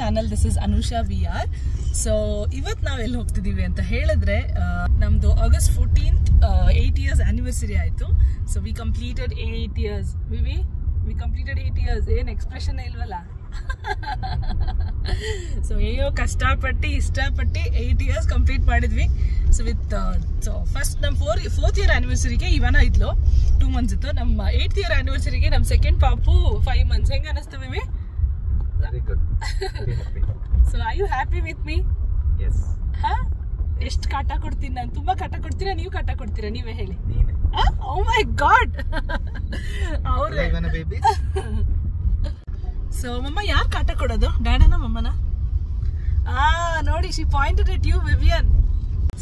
Channel. This is Anusha VR. So ಇವತ್ತು ನಾವೆಲ್ಲಿ ಹೋಗ್ತಿದ್ದೀವಿ ಅಂತ ಹೇಳಿದ್ರೆ ನಮ್ದು August 14th 8 years ಆನಿವರ್ಸರಿ ಆಯಿತು. So we completed 8 years. V completed 8 years. ಏನು ಎಕ್ಸ್ಪ್ರೆಷನ್ ಇಲ್ವಲ್ಲ. ಸೊ ಅಯ್ಯೋ ಕಷ್ಟಪಟ್ಟು ಇಷ್ಟಪಟ್ಟು 8 years ಕಂಪ್ಲೀಟ್ ಮಾಡಿದ್ವಿ. ಸೊ ವಿತ್ ಸೊ ಫಸ್ಟ್ ನಮ್ಮ 4th year ಆನಿವರ್ಸರಿಗೆ ಇವನ ಇದ್ಲು 2 months ಇತ್ತು. ನಮ್ಮ 8th year ಆನಿವರ್ಸರಿಗೆ ನಮ್ಮ ಸೆಕೆಂಡ್ ಪಾಪು 5 months. ಹೆಂಗ ಅನಿಸ್ತು ವಿವಿ? Very good. Very happy. So are you happy with me? Yes. ಎಷ್ಟು ಕಾಟ ಕೊಡ್ತೀನಿ ನಾನು? ತುಂಬಾ ಕಾಟ ಕೊಡ್ತೀರಾ ನೀವು ಕಾಟ ಕೊಡ್ತೀರಾ? ನೀವೇ ಹೇಳಿ. ನೀನೆ. Oh my god. ಅವ್ರೆ ಇವನ ಬೇಬಿ. ಸೊ ಮಮ್ಮ ಯಾರು ಕಾಟ ಕೊಡೋದು, ಡ್ಯಾಡನ ಮಮ್ಮನ? ನೋಡಿ, she pointed at you Vivian.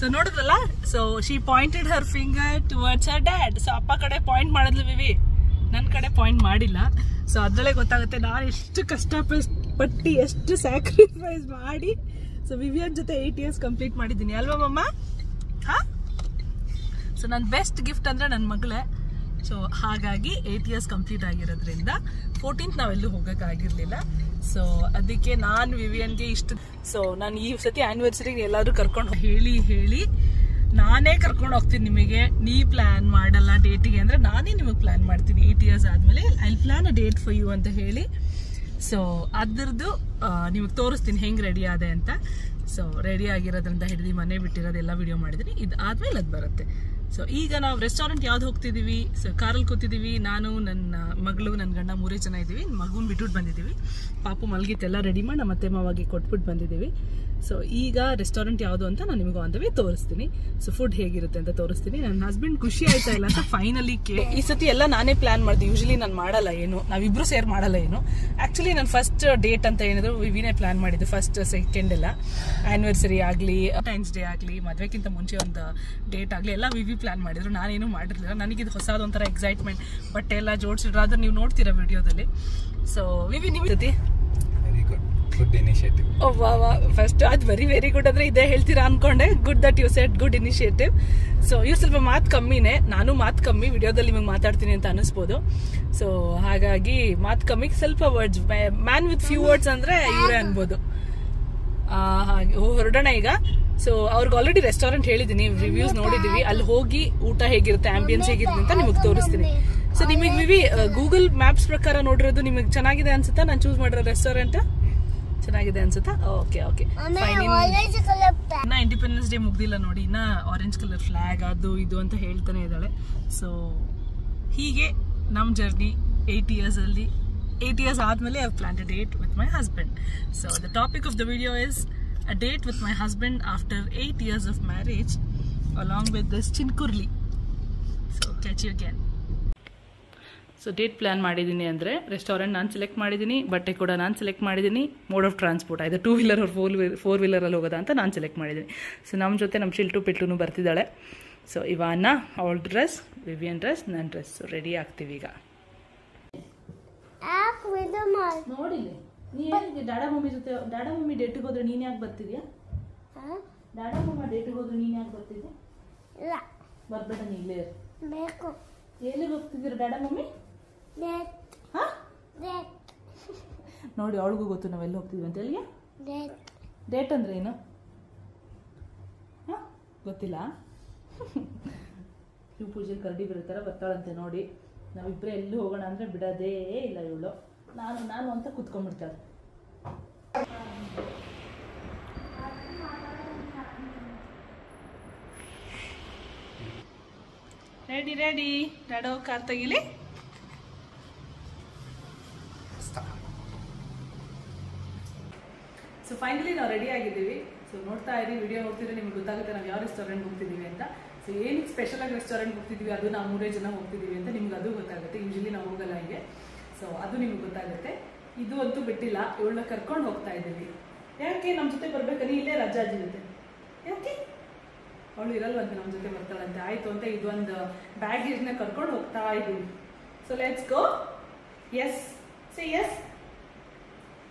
So ನೋಡಿದ್ರಲ್ಲ, so she pointed her finger towards her dad. So ಅಪ್ಪ ಕಡೆ ಪಾಯಿಂಟ್ ಮಾಡಿದ್ಲು ವಿವಿ, ನನ್ನ ಕಡೆ ಪಾಯಿಂಟ್ ಮಾಡಿಲ್ಲ. ಸೊ ಅದರಲ್ಲೇ ಗೊತ್ತಾಗುತ್ತೆ ನಾನು ಎಷ್ಟು ಕಷ್ಟಪಟ್ಟು ಎಷ್ಟು ಸ್ಯಾಕ್ರಿಫೈಸ್ ಮಾಡಿ ಸೊ ವಿವಿಯನ್ ಜೊತೆ 8 years ಕಂಪ್ಲೀಟ್ ಮಾಡಿದ್ದೀನಿ ಅಲ್ವಾ ಮಮ್ಮ? ಸೊ ನನ್ನ ಬೆಸ್ಟ್ ಗಿಫ್ಟ್ ಅಂದರೆ ನನ್ನ ಮಗಳೇ. ಸೊ ಹಾಗಾಗಿ 8 years ಕಂಪ್ಲೀಟ್ ಆಗಿರೋದ್ರಿಂದ 14th ನಾವೆಲ್ಲೂ ಹೋಗೋಕ್ಕಾಗಿರಲಿಲ್ಲ. ಸೊ ಅದಕ್ಕೆ ನಾನು ವಿವಿಯನ್ಗೆ ಸೊ ನಾನು ಈ ಸತಿ ಆ್ಯನಿವರ್ಸರಿಗೆ ಎಲ್ಲಾದರೂ ಕರ್ಕೊಂಡು ಹೇಳಿ ನಾನೇ ಕರ್ಕೊಂಡು ಹೋಗ್ತೀನಿ ನಿಮಗೆ. ನೀ ಪ್ಲ್ಯಾನ್ ಮಾಡಲ್ಲ ಡೇಟಿಗೆ ಅಂದರೆ ನಾನೇ ನಿಮಗೆ ಪ್ಲ್ಯಾನ್ ಮಾಡ್ತೀನಿ. 8 years ಆದಮೇಲೆ I plan a date for you ಅಂತ ಹೇಳಿ. ಸೊ ಅದರದ್ದು ನಿಮಗೆ ತೋರಿಸ್ತೀನಿ ಹೆಂಗೆ ರೆಡಿ ಆದೆ ಅಂತ. ಸೊ ರೆಡಿ ಆಗಿರೋದ್ರಿಂದ ಹಿಡಿದು ಮನೆ ಬಿಟ್ಟಿರೋದೆಲ್ಲ ವಿಡಿಯೋ ಮಾಡಿದ್ದೀನಿ. ಇದು ಆದಮೇಲೆ ಅದು ಬರುತ್ತೆ. ಸೊ ಈಗ ನಾವು ರೆಸ್ಟೋರೆಂಟ್ ಯಾವ್ದು ಹೋಗ್ತಿದ್ದೀವಿ? ಸೊ ಕಾರಲ್ಲಿ ಕೂತಿದ್ದೀವಿ, ನಾನು ನನ್ನ ಮಗಳು ನನ್ನ ಗಂಡ 3 ಜನ ಇದ್ದೀವಿ. ಮಗುನ ಬಿಟ್ಬಿಟ್ಟು ಬಂದಿದ್ದೀವಿ. ಪಾಪು ಮಲಗಿತ್ತೆಲ್ಲ ರೆಡಿ ಮಾಡಿ ನಮ್ಮ ಅತ್ತೆ ಮಾವಾಗಿ ಕೊಟ್ಬಿಟ್ಟು ಬಂದಿದ್ದೀವಿ. ಸೊ ಈಗ ರೆಸ್ಟೋರೆಂಟ್ ಯಾವುದು ಅಂತ ನಾನು ನಿಮಗೆ ಆನ್ ದ ವೇ ತೋರಿಸ್ತೀನಿ. ಸೊ ಫುಡ್ ಹೇಗಿರುತ್ತೆ ಅಂತ ತೋರಿಸ್ತೀನಿ. ನನ್ನ ಹಸ್ಬೆಂಡ್ ಖುಷಿ ಆಯ್ತಾ ಇಲ್ಲ ಅಂತ ಫೈನಲಿ ಈ ಸತಿ ಎಲ್ಲ ನಾನೇ ಪ್ಲಾನ್ ಮಾಡಿದೆ. ಯೂಶಲಿ ನಾನು ಮಾಡಲ್ಲ ಏನು, ನಾವಿಬ್ರು ಸೇರ್ ಮಾಡಲ್ಲ ಏನು. ಆ್ಯಕ್ಚುಲಿ ನಾನು ಫಸ್ಟ್ ಡೇಟ್ ಅಂತ ಏನಿದ್ರು ವಿವಿನೇ ಪ್ಲಾನ್ ಮಾಡಿದ್ದು. ಫಸ್ಟ್ ಸೆಕೆಂಡ್ ಎಲ್ಲ ಆ್ಯನಿವರ್ಸರಿ ಆಗಲಿ, ಟೈಮ್ಸ್ ಡೇ ಆಗಲಿ, ಮದುವೆಗಿಂತ ಮುಂಚೆ ಒಂದು ಡೇಟ್ ಆಗಲಿ ಎಲ್ಲ ವಿವಿ ಪ್ಲಾನ್ ಮಾಡಿದ್ರು. ನಾನೇನು ಮಾಡಿರಲಿಲ್ಲ. ನನಗಿದು ಹೊಸದೊಂಥರ ಎಕ್ಸೈಟ್ಮೆಂಟ್. ಬಟ್ಟೆ ಎಲ್ಲ ಜೋಡಿಸಿದ್ರು. ಅದನ್ನು ನೀವು ನೋಡ್ತೀರಾ ವಿಡಿಯೋದಲ್ಲಿ. ಸೊ ವಿವಿ ನೀವು ಜೊತೆ ಗುಡ್ ಇನಿಷಿಯೇಟಿವ್. ಫಸ್ಟ್ ಅದು ವೆರಿ ಗುಡ್ ಅಂದ್ರೆ ಇದೇ ಹೇಳ್ತೀರಾ ಅನ್ಕೊಂಡೆ. Good that you set good initiative. So ಇವ್ರು ಸ್ವಲ್ಪ ಮಾತು ಕಮ್ಮಿನೇ, ನಾನು ಮಾತು ಕಮ್ಮಿ, ವಿಡಿಯೋದಲ್ಲಿ ನಿಮಗೆ ಮಾತಾಡ್ತೀನಿ ಅಂತ ಅನಿಸ್ಬೋದು. ಸೊ ಹಾಗಾಗಿ ಮಾತು ಕಮ್ಮಿ, ಸ್ವಲ್ಪ words, man with few words ಅಂದ್ರೆ ಇವರೇ ಅನ್ಬೋದು. ಹಾಗೆ ಹೊರಡೋಣ ಈಗ. ಸೊ ಅವ್ರಿಗೆ ಆಲ್ರೆಡಿ ರೆಸ್ಟೋರೆಂಟ್ ಹೇಳಿದ್ದೀನಿ, ರಿವ್ಯೂಸ್ ನೋಡಿದೀವಿ. ಅಲ್ಲಿ ಹೋಗಿ ಊಟ ಹೇಗಿರುತ್ತೆ, ಆಂಬಿಯನ್ಸ್ ಹೇಗಿರುತ್ತೆ ಅಂತ ನಿಮಗೆ ತೋರಿಸ್ತೀನಿ. ಸೊ ನಿಮಗೆ ವಿವಿ ಗೂಗಲ್ ಮ್ಯಾಪ್ಸ್ ಪ್ರಕಾರ ನೋಡಿರೋದು ನಿಮಗೆ ಚೆನ್ನಾಗಿದೆ ಅನ್ಸುತ್ತಾ? ನಾನು ಚೂಸ್ ಮಾಡಿರೋ ರೆಸ್ಟೋರೆಂಟ್ ಚೆನ್ನಾಗಿದೆ ಅನ್ಸುತ್ತಾ? Okay fine. ಇನ್ನ ಇಂಡಿಪೆಂಡೆನ್ಸ್ ಡೇ ಮುಗ್ದಿಲ್ಲ ನೋಡಿ, ಇನ್ನ ಆರೆಂಜ್ ಕಲರ್ ಫ್ಲಾಗ್ ಅದು ಇದು ಅಂತ ಹೇಳ್ತಾನೆ ಇದ್ದಾಳೆ. ಸೊ ಹೀಗೆ ನಮ್ಮ ಜರ್ನಿ 8 years ಅಲ್ಲಿ 8 years ಆದ್ಮೇಲೆ I planned a date with my husband. So the topic of the video is a date with my husband after 8 years of marriage along with this ಚಿನ್ಕುರ್ಲಿ. So catch you again. So date plan ಮಾಡಿದ್ದೀನಿ ಅಂದರೆ restaurant ನಾನು select ಮಾಡಿದ್ದೀನಿ, ಬಟ್ಟೆ ಕೂಡ ನಾನು select ಮಾಡಿದ್ದೀನಿ, mode of transport ಆಯಿತು 2 wheeler or 4 wheeler ಹೋಗೋದಾ ಅಂತ ನಾನು ಸೆಲೆಕ್ಟ್ ಮಾಡಿದ್ದೀನಿ. ಸೊ ನಮ್ಮ ಜೊತೆ ನಮ್ಮ ಪಿಲ್ಟು ಬರ್ತಿದ್ದಾಳೆ. ಸೊ ಇವಾನ ಅವಳ ಡ್ರೆಸ್, ವಿವಿಯನ್ ಡ್ರೆಸ್, ನನ್ನ ಡ್ರೆಸ್ ರೆಡಿ ಆಗ್ತೀವಿ ಈಗ. ನೋಡಿ ನೀ ಡಾಡಾ ಮಮ್ಮಿ ಡೇಟಿಗೆ ಹೋದ್ರೆ ನೀನು ಯಾಕೆ ಬರ್ತಿದ್ಯಾ? ಡಾಡಾ ಮಮ್ಮ ಡೇಟಿಗೆ ಹೋದ್ರೆ ನೀನು ಯಾಕೆ ಬರ್ತಿದ್ಯಾ? ಬರ್ಬೇಡ, ನೀ ಇಲ್ಲೇ ಬೇಕು. ಎಲ್ಲಿಗೆ ಹೋಗ್ತಿದ್ದೀರ ಡಾಡಾ ಮಮ್ಮಿ? ನೋಡಿ ಅವಳಿಗೂ ಗೊತ್ತು ನಾವೆಲ್ಲ ಹೋಗ್ತಿದ್ವಿ ಅಂತ. ಎಲ್ಲಿಗೆ? ಡೇಟ್ ಅಂದ್ರೆ ಏನು ಗೊತ್ತಿಲ್ಲ. ಶಿವ ಪೂಜೆಗೆ ಕರಡಿ ಬರೀತಾರ, ಬರ್ತಾಳಂತೆ ನೋಡಿ. ನಾವಿಬ್ಬರೇ ಎಲ್ಲೂ ಹೋಗೋಣ ಅಂದ್ರೆ ಬಿಡೋದೇ ಇಲ್ಲ ಇವಳು. ನಾನು ಅಂತ ಕೂತ್ಕೊಂಡ್ಬಿಡ್ತಾಳೆ. ರೆಡಿ ಡಾಡೋ ಕಾರ್ ತೆಗಿಲಿ. ಸೊ ಫೈನಲಿ ನಾವು ರೆಡಿ ಆಗಿದ್ದೀವಿ. ಸೊ ನೋಡ್ತಾ ಇರಿ, ವಿಡಿಯೋ ನೋಡ್ತಿದ್ರೆ ನಿಮ್ಗೆ ಗೊತ್ತಾಗುತ್ತೆ ನಾವು ಯಾವ ರೆಸ್ಟೋರೆಂಟ್ ಹೋಗ್ತಿದ್ದೀವಿ ಅಂತ. ಸೊ ಏನಕ್ಕೆ ಸ್ಪೆಷಲ್ ಆಗಿ ರೆಸ್ಟೋರೆಂಟ್ ಹೋಗ್ತಿದ್ದೀವಿ, ಅದು ನಾವು 3 ಜನ ಹೋಗ್ತಿದ್ದೀವಿ ಅಂತ ನಿಮ್ಗೆ ಅದು ಗೊತ್ತಾಗುತ್ತೆ. ಯೂಶಲಿ ನಾವು ಹೋಗಲ್ಲ ಹೀಗೆ. ಸೊ ಅದು ನಿಮ್ಗೆ ಗೊತ್ತಾಗುತ್ತೆ. ಇದು ಅಂತೂ ಬಿಟ್ಟಿಲ್ಲ, ಇವಳನ್ನ ಕರ್ಕೊಂಡು ಹೋಗ್ತಾ ಇದ್ದೀವಿ. ಯಾಕೆ ನಮ್ಮ ಜೊತೆ ಬರ್ಬೇಕಲ್ಲಿ? ಇಲ್ಲೇ ರಜಾಜಿ ಜೊತೆ. ಯಾಕೆ ಅವಳು ಇರಲ್ವಂತೆ, ನಮ್ಮ ಜೊತೆ ಬರ್ತಾಳಂತೆ. ಆಯಿತು ಅಂತ ಇದೊಂದು ಬ್ಯಾಗೇಜ್ನ ಕರ್ಕೊಂಡು ಹೋಗ್ತಾ ಇದ್ದೀವಿ. So let's go. Yes say yes,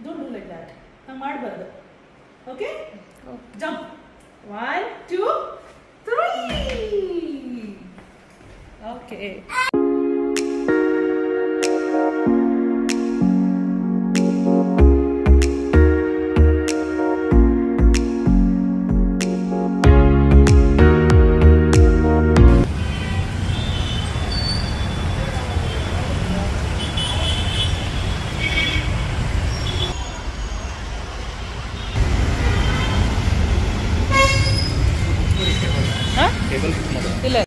don't do like that. ನಾವು ಮಾಡಬಾರ್ದು. Okay, jump. 1 2 3. ಓಕೆ. ಟೇಬಲ್ ಇಲ್ಲ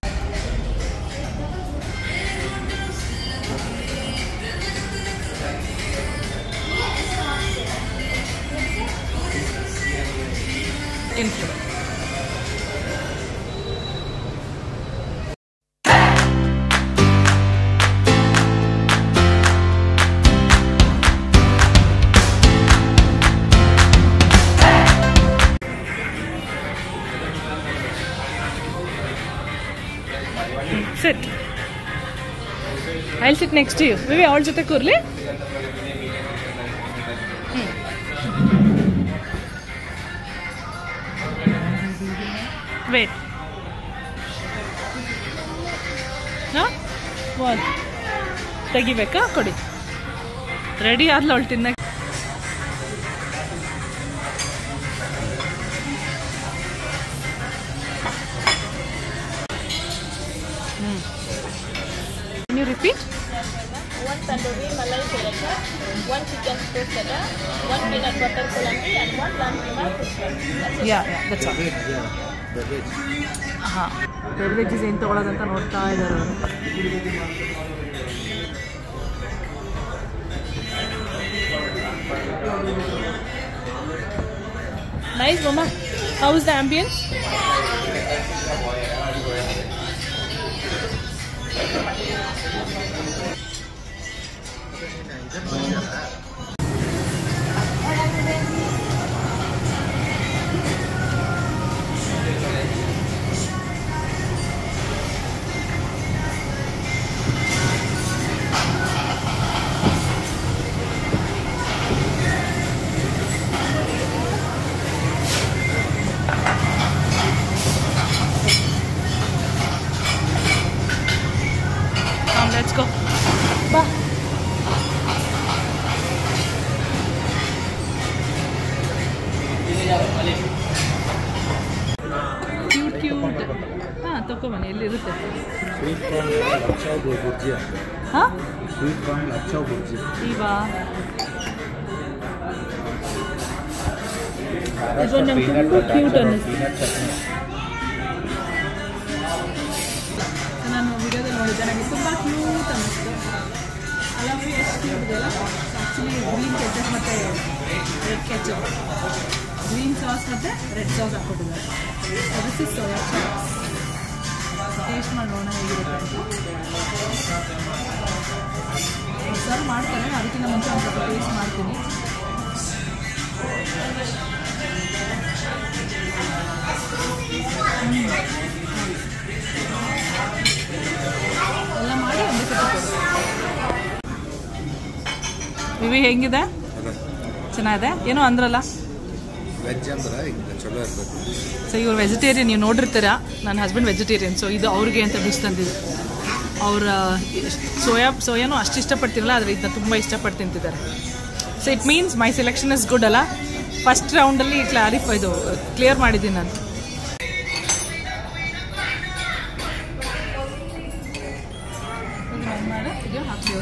Sit. I'll sit next to you. Vivi, all jothe kurli? Wait. Huh? What? ತೆಗಿಬೇಕಾ ಕೊಡಿ ರೆಡಿ ಆದ್ಲ ಅವಳು ತಿನ್ನ Can you repeat? One tandoori malai paratha, one chicken stew sada, one peanut butter kulangi, and one lamb keema fish. Yeah, that's all. the veg. ಹಾಂ beverages ಏನು ತೊಗೊಳೋದಂತ ನೋಡ್ತಾ ಇದ್ದಾರೆ ಅವರು. Nice, Mama. How is the ambience? Let's go. Bye. Cute. ಹಾಂ ತಗೊಬನ್ನಿ ಎಲ್ಲಿರುತ್ತೆ. Sweet corn lachau burji. ಹಾಂ Sweet corn lachau burji. ಇವಾ ಇದೊಂದು ನಂಗೆ ತುಂಬ ಕ್ಯೂಟ್ ಅನ್ನಿಸ್ತು. ನಾನು ವಿಡಿಯೋದಲ್ಲಿ ನೋಡಿದ್ದೆ, ನನಗೆ ತುಂಬ ಕ್ಯೂಟ್ ಅನ್ನಿಸ್ತು. ಅಲ್ಲವೇ ಎಷ್ಟು ಕ್ಯೂಟ್ ಇದೆಯಲ್ಲ. ಆ್ಯಕ್ಚುಲಿ ಗ್ರೀನ್ ಕೆಚಪ್ ಮತ್ತು ರೆಡ್ ಕೆಚಪ್, ಗ್ರೀನ್ ಸಾಸ್ ಮತ್ತು ರೆಡ್ ಸಾಸ್ ಹಾಕ್ಕೊಟ್ಟಿದ್ದಾರೆ. This is soya sauce. Taste ಮಾಡಿ ನೋಡೋಣ ಹೇಗಿರುತ್ತೆ ಅಂತ. ಸರ್ವ್ ಮಾಡ್ತಾರೆ, ಅದಕ್ಕಿಂತ ಮುಂಚೆ ಒಂದು ಸ್ವಲ್ಪ ಟೇಸ್ಟ್ ಮಾಡ್ತೀನಿ. ಎಲ್ಲ ಮಾಡಿ ಒಂದು ವಿವಿ ಹೆಂಗಿದೆ? ಚೆನ್ನಾಗಿದೆ. ಏನೋ ಅಂದ್ರಲ್ಲ ವೆಜ್ ಅಂದ್ರೆ ಚಲೋ ಇರಬೇಕು. ಸೊ ಇವ್ರು ವೆಜಿಟೇರಿಯನ್, ನೀವು ನೋಡಿರ್ತೀರಾ. ನನ್ನ ಹಸ್ಬೆಂಡ್ ವೆಜಿಟೇರಿಯನ್, ಸೊ ಇದು ಅವ್ರಿಗೆ ಅಂತ ಡಿಶ್ ತಂದಿದ್ದು. ಅವ್ರ ಸೋಯಾನು ಅಷ್ಟು ಇಷ್ಟಪಡ್ತಿರಲ್ಲ, ಆದರೆ ಇದನ್ನ ತುಂಬ ಇಷ್ಟಪಟ್ಟು ತಿಂತಿದ್ದಾರೆ. So it means my selection is good ಅಲ್ಲ. ಫಸ್ಟ್ ರೌಂಡಲ್ಲಿ ಕ್ಲಿಯರ್ ಮಾಡಿದ್ದೀನಿ ನಾನು. ಇದು ಹಾಕ್ತೀವಿ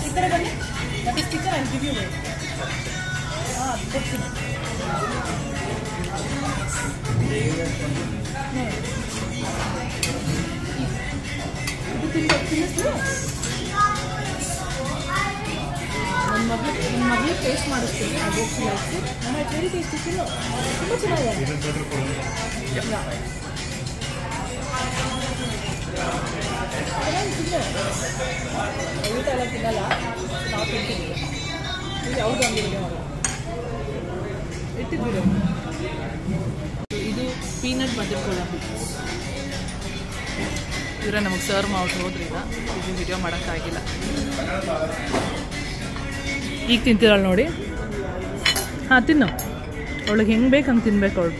ಈ ಕಡೆ ಬನ್ನಿ. That is chicken and give you wait. ಹಾಂ ಕೊಡ್ತೀನಿ. ಇದು ತಿನ್ನಿಸ್ಲು ನನ್ನ ಮಗಳಿಗೆ ಟೇಸ್ಟ್ ಮಾಡಿಸ್ತೀನಿ. ಅದು ಹಾಕಿ ನಮ್ಮ ವೆರಿ ಟೇಸ್ಟಿ ತಿನ್ನು. ತುಂಬ ಚೆನ್ನಾಗಿದೆ. ಊಟ ಎಲ್ಲ ತಿನ್ನಲ್ಲ, ನಾವು ತಿಂತೀವಿ. ಇದು ಯಾವುದು ಅಂಗಡಿ ಮಾಡೋದು ಇಟ್ಟಿದ್ವಿ. ಇದು ಪೀನಟ್ ಬಟರ್ ಕೊಳಂಬಿ. ಇವರೇ ನಮಗೆ ಸರ್ವ್ ಮಾಡಿ ಹೋದ್ರಿ. ಇದು ವಿಡಿಯೋ ಮಾಡೋಕ್ಕಾಗಿಲ್ಲ. ಈಗ ತಿಂತೀರಲ್ಲ ನೋಡಿ. ಹಾಂ ತಿನ್ನು. ಅವಳಿಗೆ ಹೆಂಗೆ ಬೇಕು ಹಂಗೆ ತಿನ್ಬೇಕು ಅವಳು.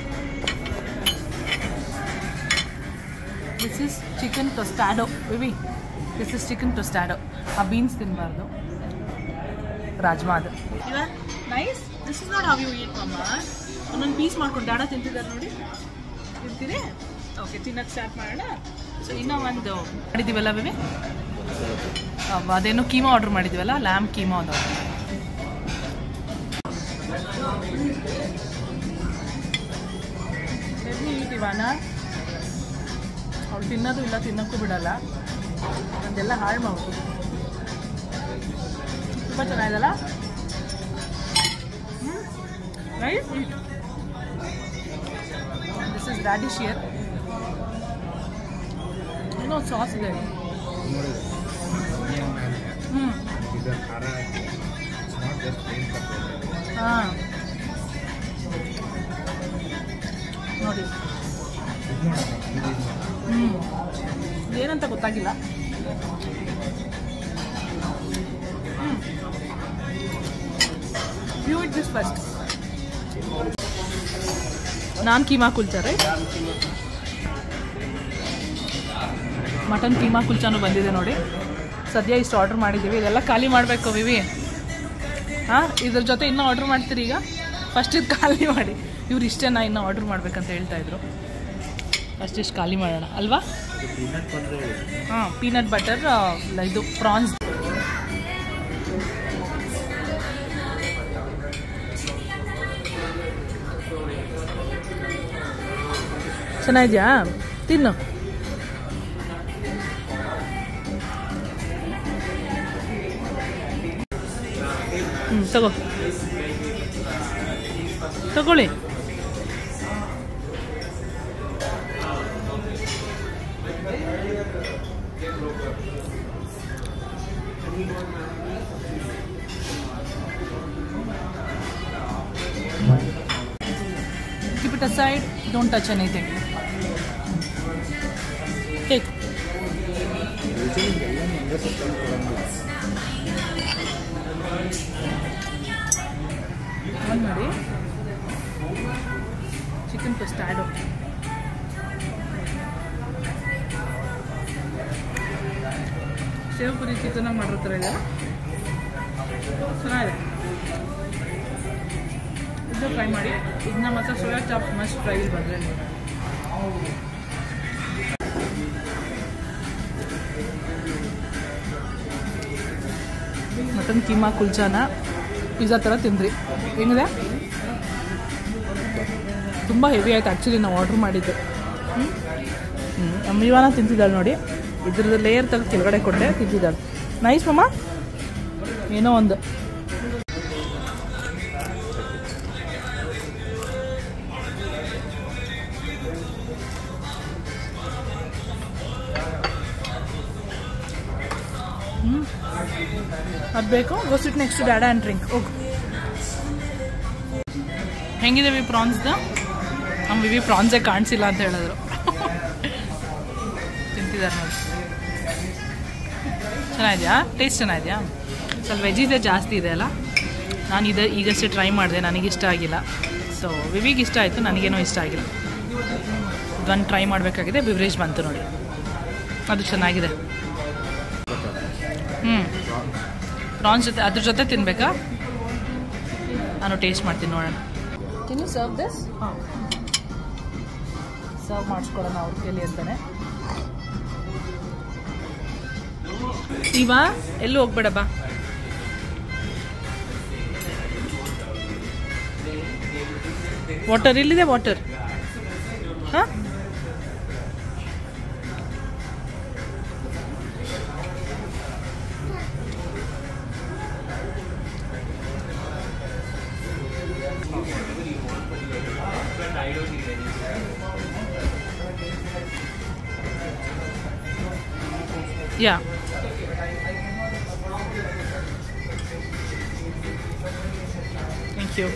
This is chicken tostado baby. This is chicken tostado. ಆ ಬೀನ್ಸ್ ತಿನ್ನಬಾರ್ದು, ರಾಜ್ಮಾ ಅದು. ಇವಾಗ nice. This is not how you eat mumma. ಒಂದೊಂದು ಪೀಸ್ ಮಾಡ್ಕೊಂಡು ದಾಡ ತಿಂತಿದ್ದಾರೆ ನೋಡಿ. ತಿಂತೀರಿ? ಓಕೆ, ತಿನ್ನೋಕ್ಕೆ ಸ್ಟಾರ್ಟ್ ಮಾಡೋಣ. ಸೊ ಇನ್ನೂ ಒಂದು ಮಾಡಿದ್ದೀವಲ್ಲ ಬೇಬಿ, ಅದೇನೋ ಕೀಮಾ ಆರ್ಡ್ರ್ ಮಾಡಿದ್ದೀವಲ್ಲ, ಲ್ಯಾಮ್ ಕೀಮಾ ಒಂದು. ಹೆವಿ ಇವಾನ ಅವ್ಳು ತಿನ್ನೋದು ಇಲ್ಲ, ತಿನ್ನೋಕ್ಕೂ ಬಿಡಲ್ಲ, ಅದೆಲ್ಲ ಹಾಳು ಮಾಡ್ಬೋದು. ತುಂಬ ಚೆನ್ನಾಗಿದಲ್ಲ. Right this is radish here. ಏನೋ ಸಾಸ್ ಇದೆ. ಹಾಂ ನೋಡಿ, ಏನಂತ ಗೊತ್ತಾಗಿಲ್ಲ. You it this first. Naan keema kulcha right. Mutton keema ಕುಲ್ಚಾನು ಬಂದಿದೆ ನೋಡಿ. ಸದ್ಯ ಇಷ್ಟು ಆರ್ಡ್ರ್ ಮಾಡಿದ್ದೀವಿ, ಇದೆಲ್ಲ ಖಾಲಿ ಮಾಡಬೇಕು ವಿವಿ. ಹಾಂ, ಇದ್ರ ಜೊತೆ ಇನ್ನೂ ಆರ್ಡ್ರ್ ಮಾಡ್ತೀರಿ ಈಗ? ಫಸ್ಟ್ ಇದು ಖಾಲಿ ಮಾಡಿ. ಇವ್ರು ಇಷ್ಟೇನಾ ಇನ್ನೂ ಆರ್ಡ್ರ್ ಮಾಡ್ಬೇಕಂತ ಹೇಳ್ತಾಯಿದ್ರು. ಫಸ್ಟ್ ಇಷ್ಟು ಖಾಲಿ ಮಾಡೋಣ ಅಲ್ವಾ? ಹಾಂ, ಪೀನಟ್ ಬಟರ್ ಇದು ಪ್ರಾನ್ಸ್. ಚೆನ್ನಾಗಿದೆಯಾ? ತಿನ್ನು. ತಗೊಳ್ಳಿ. Keep it aside, don't touch anything. Take. One ಮಾಡಿ. Chicken pescado. Save Puri chicken ಮಾಡಿರ್ತಾರೆ ಇಲ್ಲ, ಚೆನ್ನಾಗಿದೆ. ಇದು ಫ್ರೈ ಮಾಡಿ. ಇದನ್ನ ಮಾತ್ರ ಸೋಯಾ ಚಾಪ್ ಮಸ್ಟ್ ಫ್ರೈ ಬಂದರೆ. ಮಟನ್ ಕೀಮಾ ಕುಲ್ಚಾನ ಪಿಜ್ಜಾ ಥರ ತಿಂದ್ರಿ. ಹೆಂಗಿದೆ? ತುಂಬ ಹೆವಿ ಆಯ್ತು ಆ್ಯಕ್ಚುಲಿ. ನಾವು ಆರ್ಡ್ರ್ ಮಾಡಿದ್ದೆ. ನಮ್ಮ ಇವಾನ ತಿಂತಿದ್ದಾಳೆ ನೋಡಿ. ಇದ್ರದ್ದು ಲೇಯರ್ ತೆಗೆದು ಕೆಳಗಡೆ ಕೊಟ್ಟೆ, ತಿಂತಿದ್ದಾಳೆ. ನೈಸ್ ಮಮ್ಮ. ಏನೋ ಒಂದು ಅದು ಬೇಕು. ಗೋ ಸಿಟ್ ನೆಕ್ಸ್ಟ್ ಟು ಡ್ಯಾಡಾ ಆ್ಯಂಡ್ ಡ್ರಿಂಕ್. ಹೋಗು. ಹೆಂಗಿದೆ ವಿ ಪ್ರಾನ್ಸ್ದು? ನಮ್ಮ ವಿವಿ ಪ್ರಾನ್ಸೇ ಕಾಣಿಸಿಲ್ಲ ಅಂತ ಹೇಳಿದ್ರು. ತಿಂತಿದ್ದಾರೆ ನೋಡಿ. ಚೆನ್ನಾಗಿದೆಯಾ? ಟೇಸ್ಟ್ ಚೆನ್ನಾಗಿದೆಯಾ? ಸ್ವಲ್ಪ ವೆಜ್ಜಿದೆ ಜಾಸ್ತಿ ಇದೆ ಅಲ್ಲ. ನಾನು ಈಗಷ್ಟೇ ಟ್ರೈ ಮಾಡಿದೆ, ನನಗಿಷ್ಟ ಆಗಿಲ್ಲ. ಸೊ ವಿವಿಗೆ ಇಷ್ಟ ಆಯಿತು, ನನಗೇನೋ ಇಷ್ಟ ಆಗಿಲ್ಲ. ಇದನ್ನು ಟ್ರೈ ಮಾಡಬೇಕಾಗಿದೆ. ಬಿವ್ರೇಜ್ ಬಂತು ನೋಡಿ, ಅದು ಚೆನ್ನಾಗಿದೆ. ಪ್ರಾನ್ಸ್ ಜೊತೆ ಅದ್ರ ಜೊತೆ ತಿನ್ಬೇಕಾ? ನಾನು ಟೇಸ್ಟ್ ಮಾಡ್ತೀನಿ ನೋಡೋಣ. Can you serve this? ಹಾಂ, ಸರ್ವ್ ಮಾಡಿಸ್ಕೊಡೋಣ ಅವ್ರ ಕೈಲಿ ಅಂತಾನೆ. ಇವಾ ಎಲ್ಲೂ ಹೋಗ್ಬೇಡ ಬಾ. ವಾಟರ್ ಇಲ್ಲಿದೆ, ವಾಟರ್. ಹಾಂ, yeah. Thank you.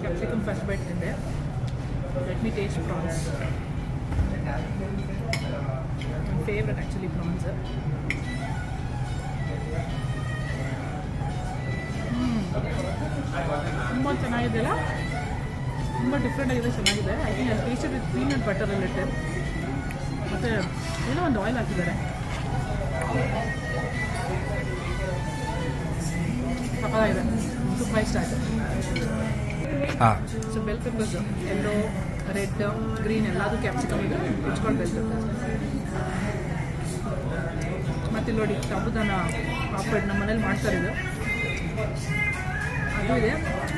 Capsicum first bite in there. Let me taste prawns. My favorite actually, prawns. ತುಂಬ ಚೆನ್ನಾಗಿದೆಯಲ್ಲ, ತುಂಬ ಡಿಫ್ರೆಂಟ್ ಆಗಿದೆ, ಚೆನ್ನಾಗಿದೆ. I think I tasted with peanut butter related. ಮತ್ತು ಏನೋ ಒಂದು ಆಯಿಲ್ ಹಾಕಿದ್ದಾರೆ. ಸಕ್ಕತ್ತಾಗಿದೆ. to 5 start. ಹಾಂ ಸೊ ಬೆಲ್ ಪೆಪ್ಪರ್ಸ್ ಎಲ್ಲೋ ರೆಡ್ ಗ್ರೀನ್ ಎಲ್ಲದೂ ಕ್ಯಾಪ್ಸಿಕಮ್ ಇದೆ, ಹೆಚ್ಕೊಂಡು ಬೆಲ್ ಪೆಪ್ಪರ್ಸ್. ಮತ್ತು ನೋಡಿ ಸಾಬುದಾನ ಪಾಪಡ್ ನಮ್ಮ ಮನೇಲಿ ಮಾಡ್ತಾರೆ ಇದು, ಅದು ಇದೆ.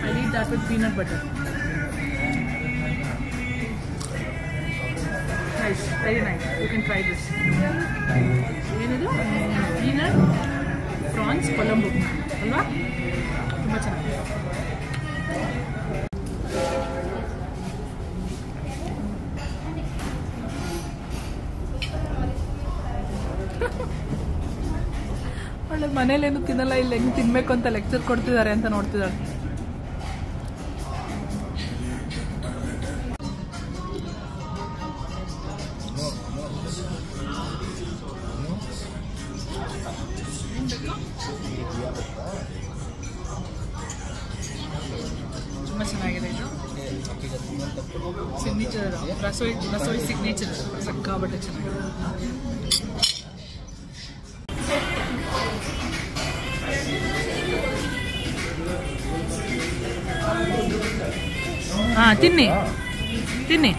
I eat that with peanut butter. Nice, very nice, you can try this. ಏನಿದು ಪೀನಟ್ ಪ್ರಾನ್ಸ್ ಕೊಲಂಬು ಅಲ್ವಾ, ತುಂಬ ಚೆನ್ನಾಗಿದೆ. ಒಳ್ಳೆ ಮನೇಲೇನು ತಿನ್ನಲ್ಲ, ಇಲ್ಲಿ ಹೆಂಗೆ ತಿನ್ಬೇಕು ಅಂತ ಲೆಕ್ಚರ್ ಕೊಡ್ತಿದ್ದಾರೆ ಅಂತ ನೋಡ್ತಿದ್ದಾಳೆ. ತುಂಬ ಚೆನ್ನಾಗಿದೆ ಇದು ಸಿಗ್ನೇಚರ್, ರಸೋಯಿ ಸಿಗ್ನೇಚರ್ ಸಕ್ಕಾಬಟ್ಟೆ ಚೆನ್ನಾಗಿದೆ. ಹಾಂ ತಿನ್ನಿ ತಿನ್ನಿ.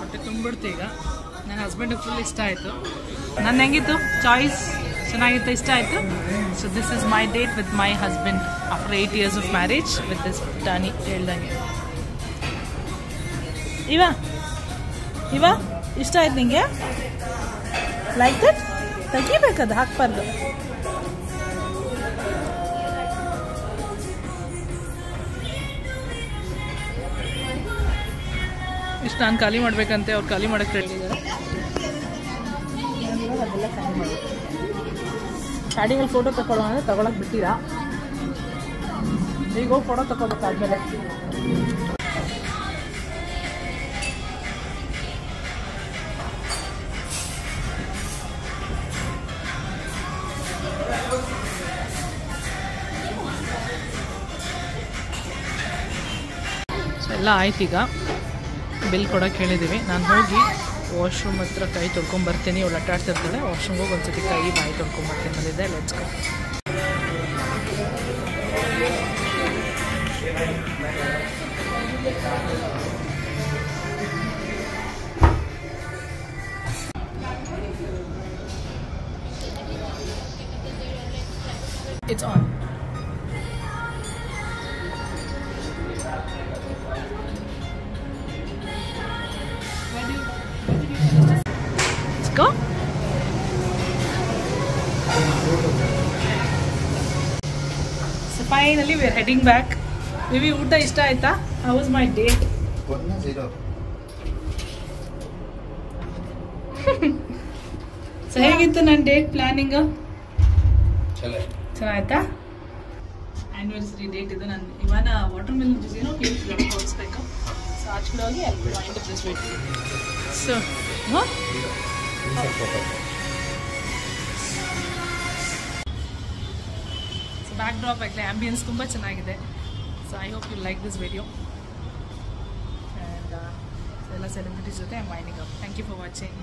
ಹೊಟ್ಟೆ ತುಂಬಿಡ್ತು ಈಗ. ನನ್ನ ಹಸ್ಬೆಂಡಿಗೆ ಫುಲ್ ಇಷ್ಟ ಆಯಿತು. ನನ್ನ ಹೆಂಗಿತ್ತು ಚಾಯ್ಸ್, ಚೆನ್ನಾಗಿತ್ತು, ಇಷ್ಟ ಆಯಿತು. So this is my date with my husband after 8 years of marriage with this Tony ಹೇಳ್ದಂಗೆ. ಇವ ಇಷ್ಟ ಆಯ್ತು ನಿಂಗೆ? Like that? ತೆಗಿಬೇಕದು, ಹಾಕ್ಬಾರ್ದು. ಇಷ್ಟು ನಾನು ಖಾಲಿ ಮಾಡ್ಬೇಕಂತೆ, ಅವ್ರು ಖಾಲಿ ಮಾಡಕ್ಕೆ ಹೇಳಿದ್ದಾರೆ. ಅದೆಲ್ಲ ಖಾಲಿ ಮಾಡಬೇಕು. ಸ್ಟಾರ್ಟಿಂಗಲ್ಲಿ ಫೋಟೋ ತಗೊಳ್ಳೋಣ ಅಂದರೆ ತಗೊಳಕ್ಕೆ ಬಿಟ್ಟಿರಾ, ಈಗ ಹೋಗಿ ಫೋಟೋ ತಗೋಬೇಕಾದ್ಮೇಲೆ. ಎಲ್ಲ ಆಯ್ತು, ಈಗ ಬಿಲ್ ಕೊಡೋಕೆ ಹೇಳಿದ್ದೀವಿ. ನಾನು ಹೋಗಿ ವಾಶ್ರೂಮ್ ಹತ್ರ ಕೈ ತೊಳ್ಕೊಂಬರ್ತೀನಿ. ಅವಳು ಅಟ್ಟಾಡ್ತಿರ್ತಾಳೆ, ವಾಶ್ರೂಮ್ಗೆ ಹೋಗಿ ಒಂದ್ಸತಿ ಕೈ ಬಾಯಿ ತೊಳ್ಕೊಂಬರ್ತೀನಿ ಅನ್ನೋದಿದೆ. Let's go. It's on. Let's go. So finally we are heading back. Vivi, ಊಟ ಇಷ್ಟ ಆಯ್ತಾ? How was my date? 1-0. So ಹೇಗಿತ್ತು ನನ್ನ ಡೇಟ್ ಪ್ಲಾನಿಂಗ್? ಚೆನ್ನಾಯ್ತಾ? ಆ್ಯನಿವರ್ಸರಿ ಡೇಟ್ ಇದು. ನಾನು ಇವಾಗ ವಾಟರ್ ಮೆಲನ್ ಜ್ಯೂಸ್ ಏನೋ ಕೇಳ್ತಿದ್ದೆ ತೋರಿಸ್ಬೇಕು. ಸೊ ಆಚೆ ಹೋಗಿ ಅಲ್ಲಿ mind of this wait. So back drop ಆಗಲಿ, ಆ್ಯಂಬಿಯನ್ಸ್ ತುಂಬ ಚೆನ್ನಾಗಿದೆ. So I hope you like this video. And ಎಲ್ಲ ಸೆಲೆಬ್ರಿಟೀಸ್ ಜೊತೆ I minding up. Thank you for watching.